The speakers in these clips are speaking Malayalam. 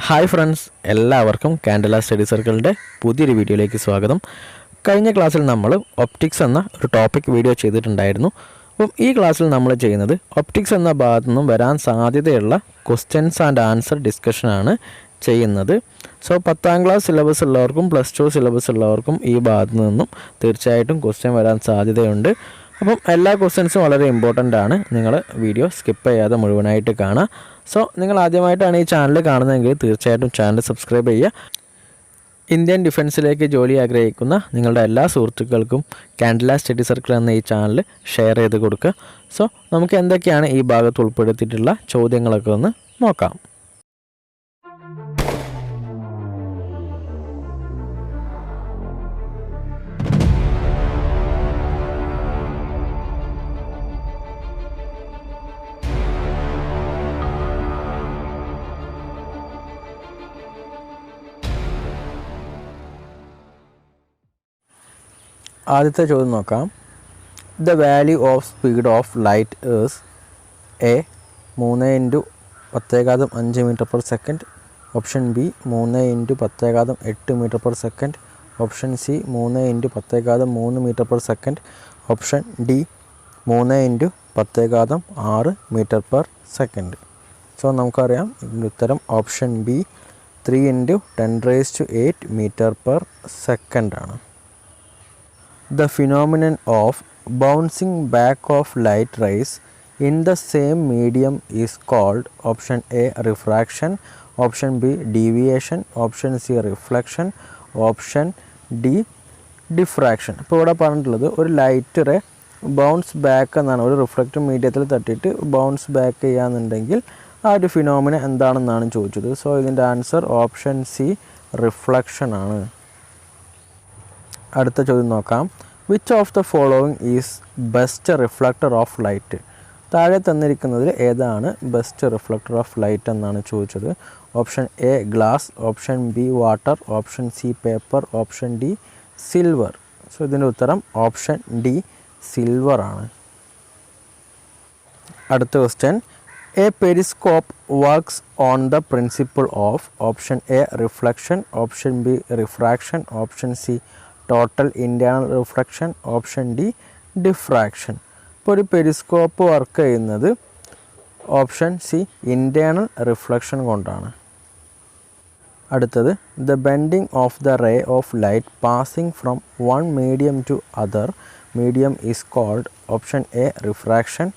ഹായ് ഫ്രണ്ട്സ്, എല്ലാവർക്കും കാൻഡല സ്റ്റഡി സർക്കിളിൻ്റെ പുതിയൊരു വീഡിയോയിലേക്ക് സ്വാഗതം. കഴിഞ്ഞ ക്ലാസ്സിൽ നമ്മൾ ഒപ്റ്റിക്സ് എന്ന ഒരു ടോപ്പിക് വീഡിയോ ചെയ്തിട്ടുണ്ടായിരുന്നു. അപ്പം ഈ ക്ലാസ്സിൽ നമ്മൾ ചെയ്യുന്നത് ഒപ്റ്റിക്സ് എന്ന ഭാഗത്തു നിന്നും വരാൻ സാധ്യതയുള്ള ക്വസ്റ്റ്യൻസ് ആൻഡ് ആൻസർ ഡിസ്കഷനാണ് ചെയ്യുന്നത്. സോ 10ാം ക്ലാസ് സിലബസ് ഉള്ളവർക്കും +2 സിലബസ് ഉള്ളവർക്കും ഈ ഭാഗത്തു നിന്നും തീർച്ചയായിട്ടും ക്വസ്റ്റ്യൻ വരാൻ സാധ്യതയുണ്ട്. അപ്പം എല്ലാ ക്വസ്റ്റ്യൻസും വളരെ ഇമ്പോർട്ടൻ്റ് ആണ്. നിങ്ങൾ വീഡിയോ സ്കിപ്പ് ചെയ്യാതെ മുഴുവനായിട്ട് കാണുക. സോ നിങ്ങൾ ആദ്യമായിട്ടാണ് ഈ ചാനൽ കാണുന്നതെങ്കിൽ തീർച്ചയായിട്ടും ചാനൽ സബ്സ്ക്രൈബ് ചെയ്യുക. ഇന്ത്യൻ ഡിഫൻസിലേക്ക് ജോലി ആഗ്രഹിക്കുന്ന നിങ്ങളുടെ എല്ലാ സുഹൃത്തുക്കൾക്കും കാൻഡല സ്റ്റഡി സർക്കിൾ എന്ന ഈ ചാനൽ ഷെയർ ചെയ്ത് കൊടുക്കുക. സോ നമുക്ക് എന്തൊക്കെയാണ് ഈ ഭാഗത്ത് ഉൾപ്പെടുത്തിയിട്ടുള്ള ചോദ്യങ്ങളൊക്കെ ഒന്ന് നോക്കാം. ആദ്യത്തെ ചോദ്യം നോക്കാം. The value of speed of light is A 3 × 10⁵ m/s, option B 3 × 10⁸ m/s, option C 3 × 10⁻3 m/s, option D 3 × 10⁻6 m/s. So നമുക്കറിയാം ഇതിൻ്റെ ഉത്തരം ഓപ്ഷൻ ബി 3 × 10⁸ m/s ആണ്. The phenomenon of bouncing back of light rays in the same medium is called option A refraction, option B deviation, option C reflection, option D diffraction. ഇപ്പോൾ ഇവിടെ പറഞ്ഞിട്ടുള്ളത് ഒരു ലൈറ്റ് റേ ബൗൺസ് ബാക്ക് എന്നാണ്, ഒരു റിഫ്ലക്റ്റീവ് മീഡിയത്തിൽ തട്ടിയിട്ട് ബൗൺസ് ബാക്ക് ചെയ്യാന്നുണ്ടെങ്കിൽ ആ ഒരു ഫിനോമിന എന്താണെന്നാണ് ചോദിച്ചത്. സോ ഇതിൻ്റെ ആൻസർ ഓപ്ഷൻ സി റിഫ്ലക്ഷൻ ആണ്. അടുത്ത ചോദ്യം നോക്കാം. Which of the following is best reflector of light? താഴെ തന്നിരിക്കുന്നതിൽ ഏതാണ് ബെസ്റ്റ് റിഫ്ലക്ടർ ഓഫ് ലൈറ്റ് എന്നാണ് ചോദിച്ചത്. Option A glass, option B water, option C paper, option D silver. So ഇതിൻ്റെ ഉത്തരം ഓപ്ഷൻ ഡി സിൽവർ ആണ്. അടുത്ത question. A Periscope works on the principle of option A reflection, option B refraction, option C total internal reflection, option D diffraction. ഇപ്പോൾ ഒരു പെരിസ്കോപ്പ് വർക്ക് ചെയ്യുന്നത് ഓപ്ഷൻ സി ഇൻറ്റേർണൽ റിഫ്ലക്ഷൻ കൊണ്ടാണ്. അടുത്തത്. The bending of the ray of light passing from one medium to other medium is called option A refraction,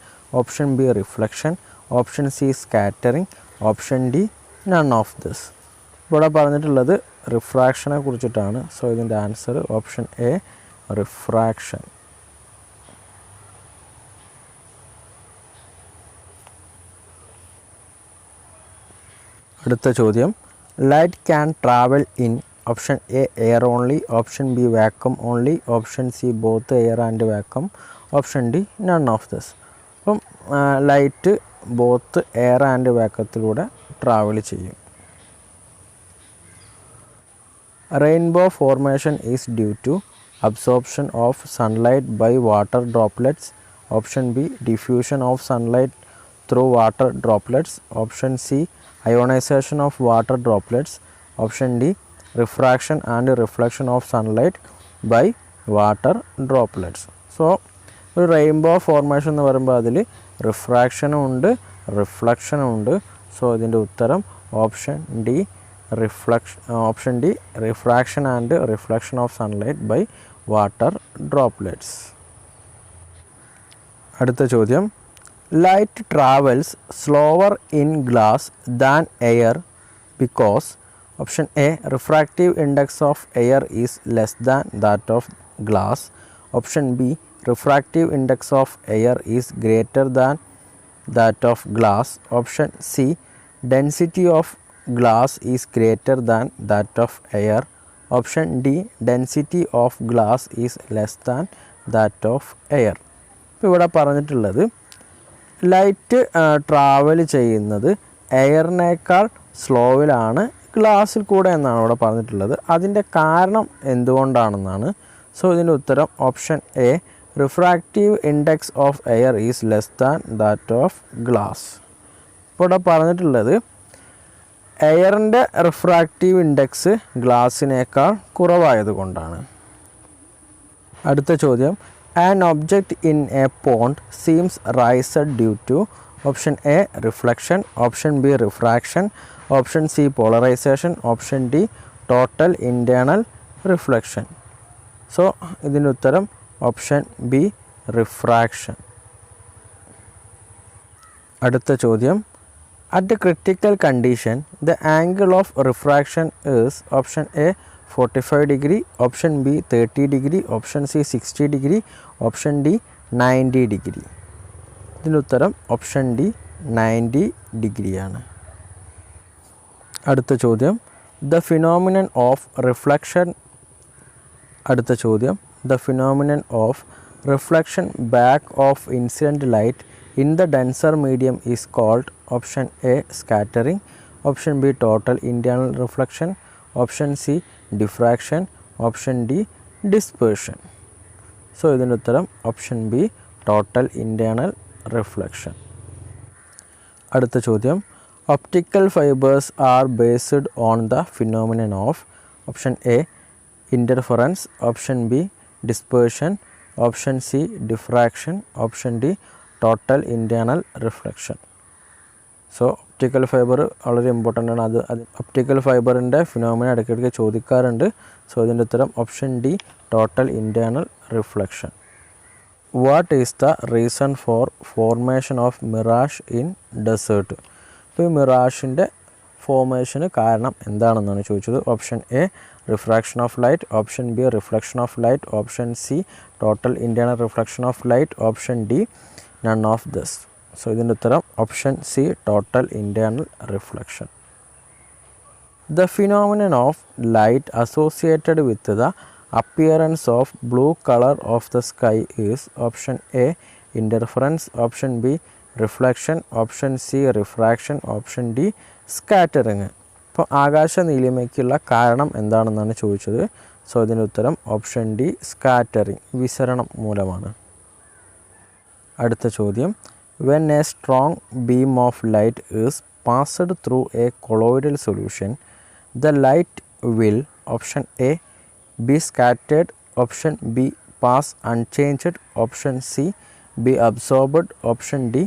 option B reflection, option C scattering, option D none of this. ഇവിടെ പറഞ്ഞിട്ടുള്ളത് റിഫ്രാക്ഷനെ കുറിച്ചിട്ടാണ്. സോ ഇതിൻ്റെ ആൻസർ ഓപ്ഷൻ എ റിഫ്രാക്ഷൻ. അടുത്ത ചോദ്യം. Light can travel in option A air only, option B vacuum only, option C both air and vacuum, option D none of this. അപ്പം ലൈറ്റ് ബോത്ത് എയർ ആൻഡ് വാക്വത്തിലൂടെ ട്രാവൽ ചെയ്യും. Rainbow formation is due to absorption of sunlight by water droplets, option B diffusion of sunlight through water droplets, option C ionization of water droplets, option D refraction and reflection of sunlight by water droplets. So ഒരു റെയിൻബോ ഫോർമേഷൻ എന്ന് പറയുമ്പോൾ അതിൽ റിഫ്രാക്ഷനും ഉണ്ട് റിഫ്ലക്ഷനും ഉണ്ട്. സോ ഇതിൻ്റെ ഉത്തരം option D reflection, option D refraction and reflection of sunlight by water droplets. അടുത്ത ചോദ്യം. Light travels slower in glass than air because option A refractive index of air is less than that of glass, option B refractive index of air is greater than that of glass, option C density of glass is greater than that of air, option D density of glass is less than that of air. ഇപ്പോൾ ഇവിടെ പറഞ്ഞിട്ടുള്ളത് ലൈറ്റ് ട്രാവൽ ചെയ്യുന്നത് എയറിനേക്കാൾ സ്ലോവിലാണ് ഗ്ലാസ്സിൽ കൂടെ എന്നാണ് ഇവിടെ പറഞ്ഞിട്ടുള്ളത്. അതിൻ്റെ കാരണം എന്തുകൊണ്ടാണെന്നാണ്. സോ ഇതിൻ്റെ ഉത്തരം option A refractive index of air is less than that of glass. ഇപ്പോൾ ഇവിടെ പറഞ്ഞിട്ടുള്ളത് എയറിൻ്റെ റിഫ്രാക്റ്റീവ് ഇൻഡെക്സ് ഗ്ലാസിനേക്കാൾ കുറവായതുകൊണ്ടാണ്. അടുത്ത ചോദ്യം, an object in a pond seems raised due to option A reflection, option B refraction, option C polarization, option D total internal reflection. So ഇതിൻ്റെ ഉത്തരം ഓപ്ഷൻ ബി റിഫ്രാക്ഷൻ. അടുത്ത ചോദ്യം, at critical condition the angle of refraction is option A 45 degree, option B 30 degree, option C 60 degree, option D 90 degree. ഇതിൻ്റെ ഉത്തരം ഓപ്ഷൻ ഡി 90 ഡിഗ്രിയാണ്. അടുത്ത ചോദ്യം, ദ ഫിനോമിനൻ ഓഫ് റിഫ്ലക്ഷൻ. അടുത്ത ചോദ്യം, the phenomenon of reflection back of incident light in the denser medium is called option A scattering, option B total internal reflection, option C diffraction, option D dispersion. So ഇതിൻ്റെ ഉത്തരം option B total internal reflection. അടുത്ത ചോദ്യം, optical fibres are based on the phenomenon of option A interference, option B dispersion, option C diffraction, option D total internal reflection. So optical fibre വളരെ ഇമ്പോർട്ടൻ്റ് ആണ്. അത് ഒപ്റ്റിക്കൽ ഫൈബറിൻ്റെ ഫിനോമിന ഇടയ്ക്കിടയ്ക്ക് ചോദിക്കാറുണ്ട്. സോ ഇതിൻ്റെ ഉത്തരം option D total internal reflection. What is the reason for formation of mirage in desert? ഇപ്പോൾ ഈ മിറാഷിൻ്റെ ഫോർമേഷന് കാരണം എന്താണെന്നാണ് ചോദിച്ചത്. Option A refraction of light, option B reflection of light, option C total internal reflection of light, option D none of this. So ഇതിൻ്റെ ഉത്തരം option C total internal reflection. The phenomenon of light associated with the appearance of blue colour of the sky is option A interference, option B reflection, option C refraction, option D scattering. അപ്പോൾ ആകാശ നീലിമയ്ക്കുള്ള കാരണം എന്താണെന്നാണ് ചോദിച്ചത്. സോ ഇതിൻ്റെ ഉത്തരം ഓപ്ഷൻ ഡി സ്കാറ്ററിങ്, വിസരണം മൂലമാണ്. അടുത്ത ചോദ്യം, when a strong beam of light is passed through a colloidal solution, the light will option A be scattered, option B pass unchanged, option C be absorbed, option D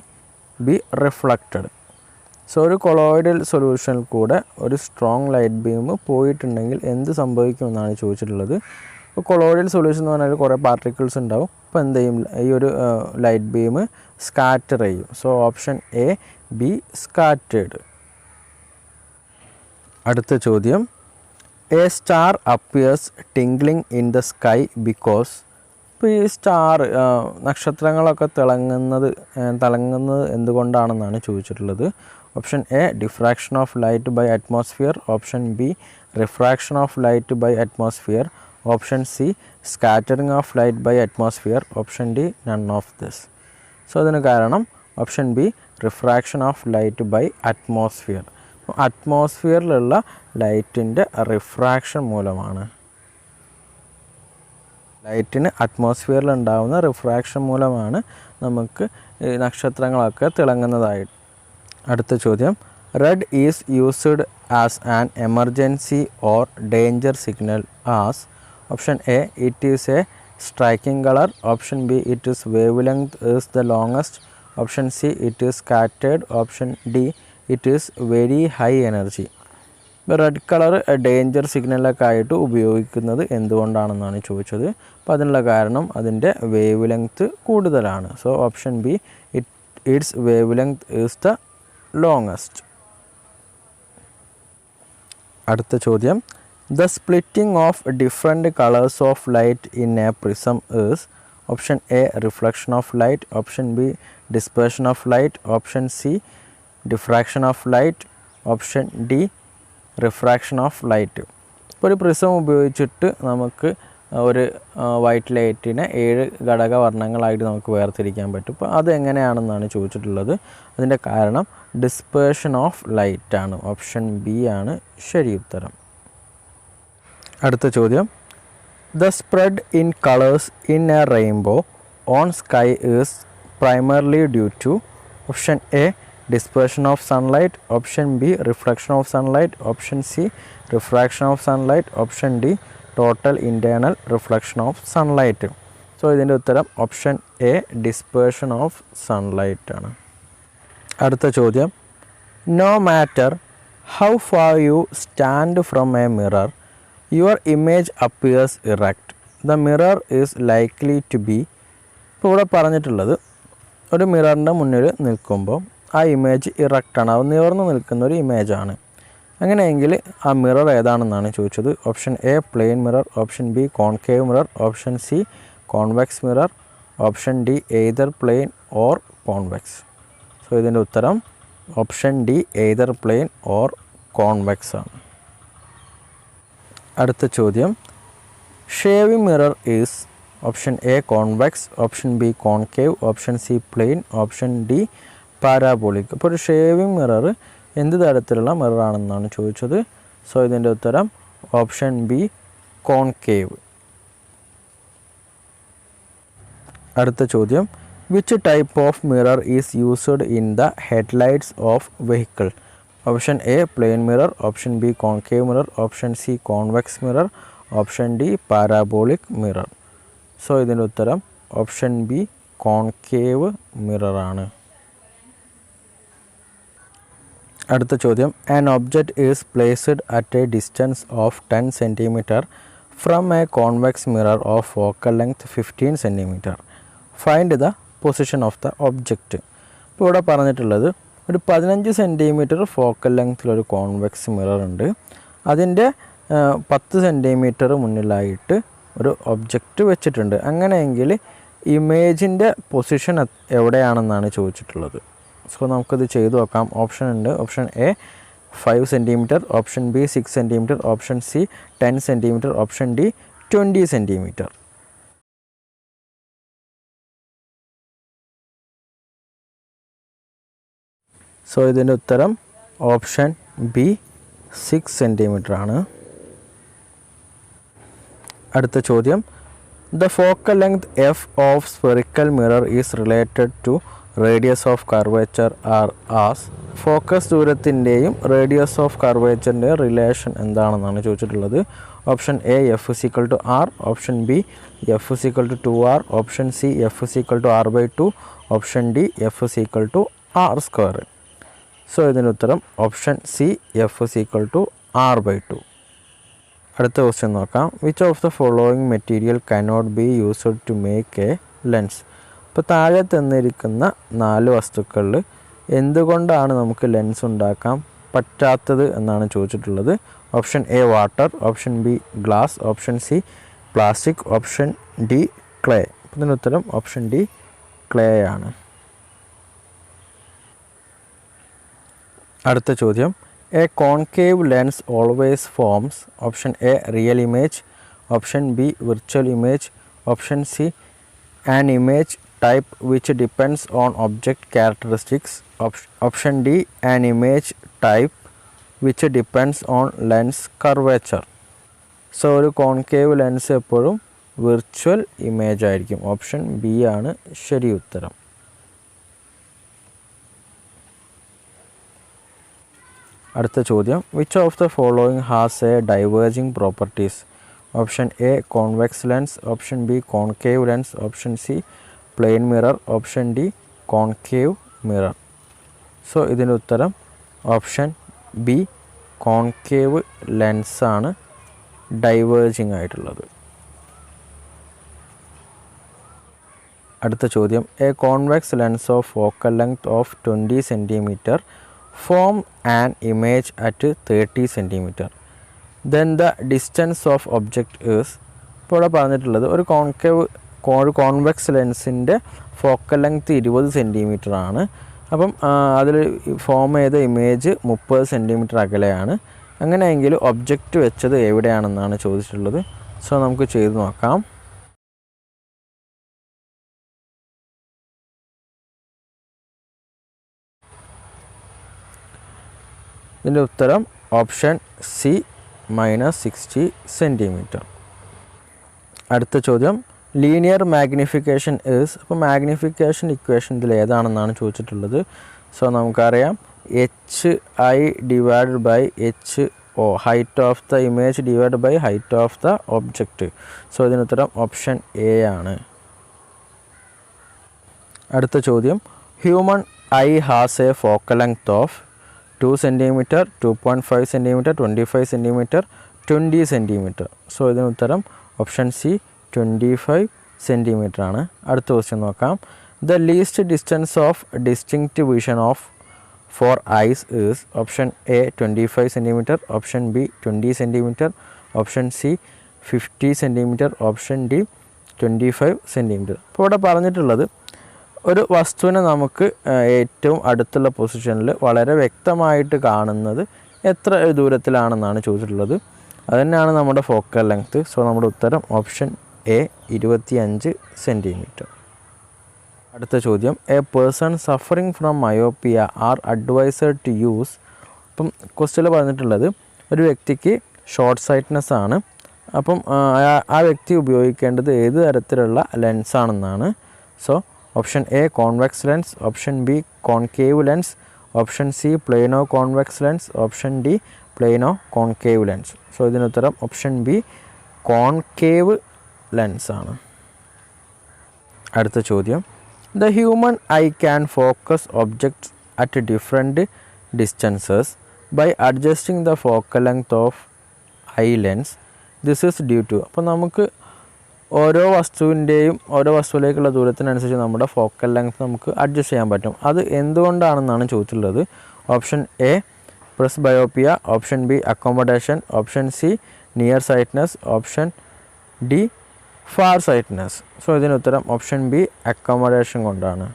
be reflected. So ഒരു കൊളോയിഡൽ സൊല്യൂഷനിൽ കൂടെ ഒരു സ്ട്രോങ് ലൈറ്റ് ബീം പോയിട്ടുണ്ടെങ്കിൽ എന്ത് സംഭവിക്കുമെന്നാണ് ചോദിച്ചിട്ടുള്ളത്. ഇപ്പോൾ കൊളോയിഡൽ സൊല്യൂഷൻ എന്ന് പറഞ്ഞാൽ കുറേ പാർട്ടിക്കിൾസ് ഉണ്ടാവും. അപ്പോൾ എന്ത് ചെയ്യും, ഈ ഒരു ലൈറ്റ് ബീം സ്കാറ്റർ ചെയ്യും. So option A B scattered. അടുത്ത ചോദ്യം, a star appears tingling in the sky because. ഇപ്പോൾ ഈ സ്റ്റാർ നക്ഷത്രങ്ങളൊക്കെ തിളങ്ങുന്നത് എന്തുകൊണ്ടാണെന്നാണ് ചോദിച്ചിട്ടുള്ളത്. Option A diffraction of light by atmosphere, option B refraction of light by atmosphere, option C scattering of light by atmosphere, option D none of this. So അതിന് കാരണം option B refraction of light by atmosphere. അറ്റ്മോസ്ഫിയറിലുള്ള ലൈറ്റിൻ്റെ റിഫ്രാക്ഷൻ മൂലമാണ്. ലൈറ്റിന് അറ്റ്മോസ്ഫിയറിൽ ഉണ്ടാകുന്ന റിഫ്രാക്ഷൻ മൂലമാണ് നമുക്ക് ഈ നക്ഷത്രങ്ങളൊക്കെ തിളങ്ങുന്നതായിട്ട്. അടുത്ത ചോദ്യം, red is used as an emergency or danger signal as. Option A it is a striking colour, option B it is wavelength is the longest, option C it is scattered, option D it is very high energy. Red colour danger സിഗ്നലൊക്കെ ആയിട്ട് ഉപയോഗിക്കുന്നത് എന്തുകൊണ്ടാണെന്നാണ് ചോദിച്ചത്. അപ്പോൾ അതിനുള്ള കാരണം അതിൻ്റെ വേവ് ലെങ്ത് കൂടുതലാണ്. So option B its wavelength is the longest. അടുത്ത ചോദ്യം, the splitting of different colours of light in A prism is. Option A reflection of light, option B dispersion of light, option C diffraction of light, option D refraction of light. ഇപ്പോൾ ഒരു പ്രിസം ഉപയോഗിച്ചിട്ട് നമുക്ക് ഒരു വൈറ്റ് ലൈറ്റിനെ 7 ഘടക വർണ്ണങ്ങളായിട്ട് നമുക്ക് വേർതിരിക്കാൻ പറ്റും. അപ്പോൾ അതെങ്ങനെയാണെന്നാണ് ചോദിച്ചിട്ടുള്ളത്. അതിൻ്റെ കാരണം ഡിസ്പേർഷൻ ഓഫ് ലൈറ്റാണ്. ഓപ്ഷൻ ബി ആണ് ശരി ഉത്തരം. അടുത്ത ചോദ്യം, the spread in colours in a rainbow on sky is primarily due to. Option A dispersion of sunlight, option B reflection of sunlight, option C refraction of sunlight, option D total internal reflection of sunlight. So ഇതിൻ്റെ ഉത്തരം option A dispersion of sunlight ആണ്. അടുത്ത ചോദ്യം, no matter how far you stand from a mirror your image appears erect, the mirror is likely to be. ഇപ്പോൾ ഇവിടെ പറഞ്ഞിട്ടുള്ളത് ഒരു മിററിൻ്റെ മുന്നിൽ നിൽക്കുമ്പോൾ ആ ഇമേജ് ഇറക്റ്റാണ്, അത് നിവർന്ന് നിൽക്കുന്ന ഒരു ഇമേജാണ്. അങ്ങനെയെങ്കിൽ ആ മിറർ ഏതാണെന്നാണ് ചോദിച്ചത്. Option A plane mirror, option B concave mirror, option C convex mirror, option D either plane or convex. So ഇതിൻ്റെ ഉത്തരം option D either plane or convex ആണ്. അടുത്ത ചോദ്യം, shaving mirror is option A convex, option B concave, option C plane, option D parabolic. അപ്പോൾ ഒരു ഷേവിംഗ് മിറർ എന്ത് തരത്തിലുള്ള മിററാണെന്നാണ് ചോദിച്ചത്. സോ ഇതിൻ്റെ ഉത്തരം ഓപ്ഷൻ ബി കോൺകേവ്. അടുത്ത ചോദ്യം, which type of mirror is used in the headlights of vehicle? Option A plane mirror, option B concave mirror, option C convex mirror, option D parabolic mirror. So ഇതിൻ്റെ ഉത്തരം ഓപ്ഷൻ ബി കോൺകേവ് മിററാണ്. അടുത്ത ചോദ്യം, an object is placed at a distance of 10 centimetre from a convex mirror of focal length 15 centimetre. Find the position of the object. ഇപ്പോൾ ഇവിടെ പറഞ്ഞിട്ടുള്ളത് ഒരു 15 സെൻറ്റിമീറ്റർ ഫോക്കൽ ലെങ്ത്തിലൊരു കോൺവെക്സ് മിറർ ഉണ്ട്. അതിൻ്റെ 10 സെൻറ്റിമീറ്റർ മുന്നിലായിട്ട് ഒരു ഒബ്ജക്റ്റ് വെച്ചിട്ടുണ്ട്. അങ്ങനെയെങ്കിൽ ഇമേജിൻ്റെ പൊസിഷൻ എവിടെയാണെന്നാണ് ചോദിച്ചിട്ടുള്ളത്. സോ നമുക്കിത് ചെയ്തു നോക്കാം. ഓപ്ഷൻ ഉണ്ട്. Option A 5 centimetre, option B 6 centimetre, option C 10 centimetre, option D 20 centimetre. So ഇതിൻ്റെ ഉത്തരം ഓപ്ഷൻ ബി 6 സെൻറ്റിമീറ്റർ ആണ്. അടുത്ത ചോദ്യം, the focal length F of spherical mirror is related to radius of curvature R as. Focus ദൂരത്തിൻ്റെയും റേഡിയസ് ഓഫ് കർവേച്ചറിൻ്റെയും റിലേഷൻ എന്താണെന്നാണ് ചോദിച്ചിട്ടുള്ളത്. Option A F is equal to R, option B F is equal to 2r, option C F is equal to r/2, option D F is equal to r². So ഇതിൻ്റെ ഉത്തരം option C F is equal to r/2. അടുത്ത ക്വസ്റ്റ്യൻ നോക്കാം. Which of the following material cannot be used to make a lens? ഇപ്പോൾ താഴെ തന്നിരിക്കുന്ന 4 വസ്തുക്കളിൽ എന്തുകൊണ്ടാണ് നമുക്ക് ലെൻസ് ഉണ്ടാക്കാൻ പറ്റാത്തത് എന്നാണ് ചോദിച്ചിട്ടുള്ളത്. Option A water, option B glass, option C plastic, option D clay. ഇതിന് ഉത്തരം ഓപ്ഷൻ ഡി ക്ലേ ആണ്. അടുത്ത ചോദ്യം, A concave lens always forms. Option A real image, option B virtual image, option C an image type which depends on object characteristics, option D an image type which depends on lens curvature. So ഒരു കോൺകേവ് ലെൻസ് എപ്പോഴും വിർച്വൽ ഇമേജ് ആയിരിക്കും. ഓപ്ഷൻ ബി ആണ് ശരി ഉത്തരം. അടുത്ത ചോദ്യം, which of the following has a diverging properties? Option A convex lens, option B concave lens, option C plane mirror, option D concave mirror. So ഇതിൻ്റെ ഉത്തരം ഓപ്ഷൻ ബി കോൺകേവ് ലെൻസാണ് ഡൈവേർജിങ് ആയിട്ടുള്ളത്. അടുത്ത ചോദ്യം, a convex lens of focal length of 20 centimetre form an image at 30 centimetre. Then the distance of object is. ഇപ്പോൾ ഇവിടെ പറഞ്ഞിട്ടുള്ളത് ഒരു കോൺവെക്സ് ലെൻസിൻ്റെ ഫോക്കൽ ലെങ്ത് 20 സെൻറ്റിമീറ്റർ ആണ്. അപ്പം അതിൽ ഫോം ചെയ്ത ഇമേജ് 30 സെൻറ്റിമീറ്റർ അകലെയാണ്. അങ്ങനെയെങ്കിൽ ഒബ്ജക്റ്റ് വെച്ചത് എവിടെയാണെന്നാണ് ചോദിച്ചിട്ടുള്ളത്. സോ നമുക്ക് ചെയ്ത് നോക്കാം. ഇതിൻ്റെ ഉത്തരം ഓപ്ഷൻ സി -60 സെൻറ്റിമീറ്റർ. അടുത്ത ചോദ്യം, ലീനിയർ മാഗ്നിഫിക്കേഷൻ ഈസ്. അപ്പോൾ മാഗ്നിഫിക്കേഷൻ ഇക്വേഷൻ ഇതിൽ ഏതാണെന്നാണ് ചോദിച്ചിട്ടുള്ളത്. സോ നമുക്കറിയാം HI divided by HO, height of the image divide by height of the object. So ഇതിനുത്തരം ഓപ്ഷൻ എ ആണ്. അടുത്ത ചോദ്യം, human eye has a focal length of 2 cm, 2.5 cm, 25 cm, 20 cm. So ഇതിനുത്തരം ഓപ്ഷൻ സി 25 cm ആണ്. അടുത്ത ക്വസ്റ്റ്യൻ നോക്കാം. The least distance of distinct vision of 4 eyes is option A 25 cm, option B 20 cm, option C 50 cm, option D 25 cm. അപ്പോൾ ഇവിടെ പറഞ്ഞിട്ടുള്ളത് ഒരു വസ്തുവിനെ നമുക്ക് ഏറ്റവും അടുത്തുള്ള പൊസിഷനിൽ വളരെ വ്യക്തമായിട്ട് കാണുന്നത് എത്ര ദൂരത്തിലാണെന്നാണ് ചോദിച്ചിട്ടുള്ളത്. അതുതന്നെയാണ് നമ്മുടെ ഫോക്കൽ ലെങ്ത്. സോ നമ്മുടെ ഉത്തരം ഓപ്ഷൻ എ 25 cm. അടുത്ത ചോദ്യം, a person suffering from myopia are advised to use. അപ്പം ക്വസ്റ്റ്യനിൽ പറഞ്ഞിട്ടുള്ളത് ഒരു വ്യക്തിക്ക് ഷോർട്ട് സൈറ്റ്നെസ് ആണ്. അപ്പം ആ വ്യക്തി ഉപയോഗിക്കേണ്ടത് ഏത് തരത്തിലുള്ള ലെൻസാണെന്നാണ്. So option A convex lens, option B concave lens, option C plano convex lens, option D plano concave lens. So ഇതിനുത്തരം ഓപ്ഷൻ ബി കോൺകേവ് ലെൻസ് ആണ്. അടുത്ത ചോദ്യം, the human eye can focus objects at different distances by adjusting the focal length of eye lens. This is due to. അപ്പോൾ നമുക്ക് ഓരോ വസ്തുവിലേക്കുള്ള ദൂരത്തിനനുസരിച്ച് നമ്മുടെ ഫോക്കൽ ലെങ്ത് നമുക്ക് അഡ്ജസ്റ്റ് ചെയ്യാൻ പറ്റും. അത് എന്തുകൊണ്ടാണെന്നാണ് ചോദിച്ചിട്ടുള്ളത്. Option A presbyopia, option B accommodation, option C near sightedness, option D far sightedness. So ഇതിനുത്തരം ഓപ്ഷൻ ബി അക്കോമഡേഷൻ കൊണ്ടാണ്.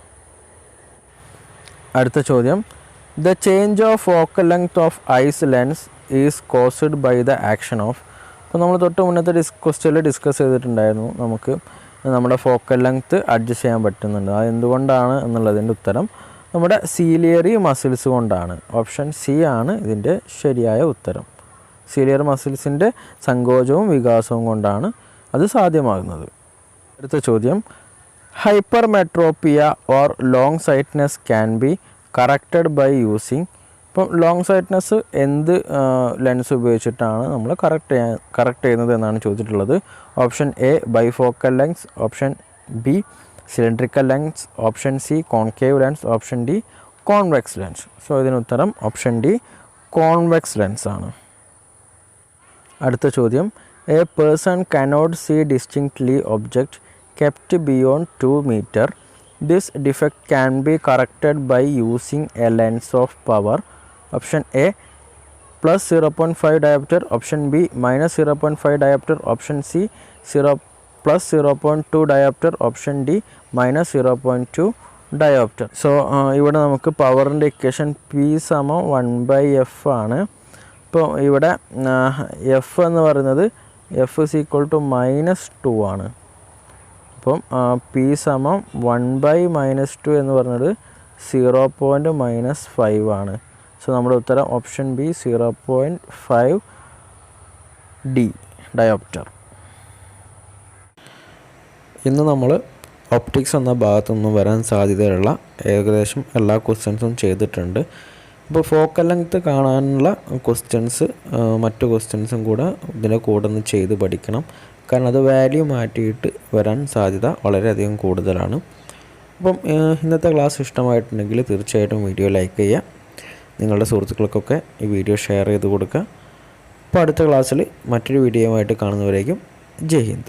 അടുത്ത ചോദ്യം, the change of focal length of eyes lens is caused by the action of. അപ്പോൾ നമ്മൾ തൊട്ട് മുന്നത്തെ ക്വസ്റ്റ്യനിൽ ഡിസ്കസ് ചെയ്തിട്ടുണ്ടായിരുന്നു, നമുക്ക് നമ്മുടെ ഫോക്കൽ ലെങ്ത് അഡ്ജസ്റ്റ് ചെയ്യാൻ പറ്റുന്നുണ്ട്. അത് എന്തുകൊണ്ടാണ് എന്നുള്ളതിൻ്റെ ഉത്തരം നമ്മുടെ സീലിയറി മസിൽസ് കൊണ്ടാണ്. ഓപ്ഷൻ സി ആണ് ഇതിൻ്റെ ശരിയായ ഉത്തരം. സീലിയർ മസിൽസിൻ്റെ സങ്കോചവും വികാസവും കൊണ്ടാണ് അത് സാധ്യമാകുന്നത്. അടുത്ത ചോദ്യം, hypermetropia or long sightedness can be corrected by using. ഇപ്പം ലോങ് സൈറ്റ്നെസ് എന്ത് ലെൻസ് ഉപയോഗിച്ചിട്ടാണ് നമ്മൾ കറക്റ്റ് ചെയ്യുന്നത് എന്നാണ് ചോദിച്ചിട്ടുള്ളത്. Option A bifocal lens, option B cylindrical lens, option C concave lens, option D convex lens. So ഇതിനുത്തരം ഓപ്ഷൻ ഡി കോൺവെക്സ് ലെൻസ് ആണ്. അടുത്ത ചോദ്യം, a person cannot see distinctly object kept beyond 2 meter. This defect can be corrected by using a lens of power. Option A plus 0.5 diopter, option B minus 0.5 diopter, option C plus 0.2 diopter, option D minus 0.2 diopter. So ഇവിടെ നമുക്ക് പവറിൻ്റെ ഇക്വേഷൻ P = 1/F ആണ്. ഇപ്പോൾ ഇവിടെ എഫ് എന്ന് പറയുന്നത് F = -2 ആണ്. അപ്പം P = 1/-2 എന്ന് പറയുന്നത് 0.-5 ആണ്. സോ നമ്മുടെ ഉത്തരം ഓപ്ഷൻ ബി 0.5 ഡി ഡയോപ്റ്റർ. ഇന്ന് നമ്മൾ ഒപ്റ്റിക്സ് എന്ന ഭാഗത്തു നിന്നും വരാൻ സാധ്യതയുള്ള ഏകദേശം എല്ലാ ക്വസ്റ്റ്യൻസും ചെയ്തിട്ടുണ്ട്. ഇപ്പോൾ ഫോക്കൽ ലെങ്ത് കാണാനുള്ള ക്വസ്റ്റ്യൻസ് മറ്റു ക്വസ്റ്റ്യൻസും കൂടെ ഇതിൻ്റെ കൂടെ ഒന്ന് ചെയ്ത് പഠിക്കണം. കാരണം അത് വാല്യൂ മാറ്റിയിട്ട് വരാൻ സാധ്യത വളരെയധികം കൂടുതലാണ്. അപ്പം ഇന്നത്തെ ക്ലാസ് ഇഷ്ടമായിട്ടുണ്ടെങ്കിൽ തീർച്ചയായിട്ടും വീഡിയോ ലൈക്ക് ചെയ്യുക. നിങ്ങളുടെ സുഹൃത്തുക്കൾക്കൊക്കെ ഈ വീഡിയോ ഷെയർ ചെയ്ത് കൊടുക്കുക. അപ്പോൾ അടുത്ത ക്ലാസ്സിൽ മറ്റൊരു വീഡിയോയുമായിട്ട് കാണുന്നവരേക്കും ജയ് ഹിന്ദ്.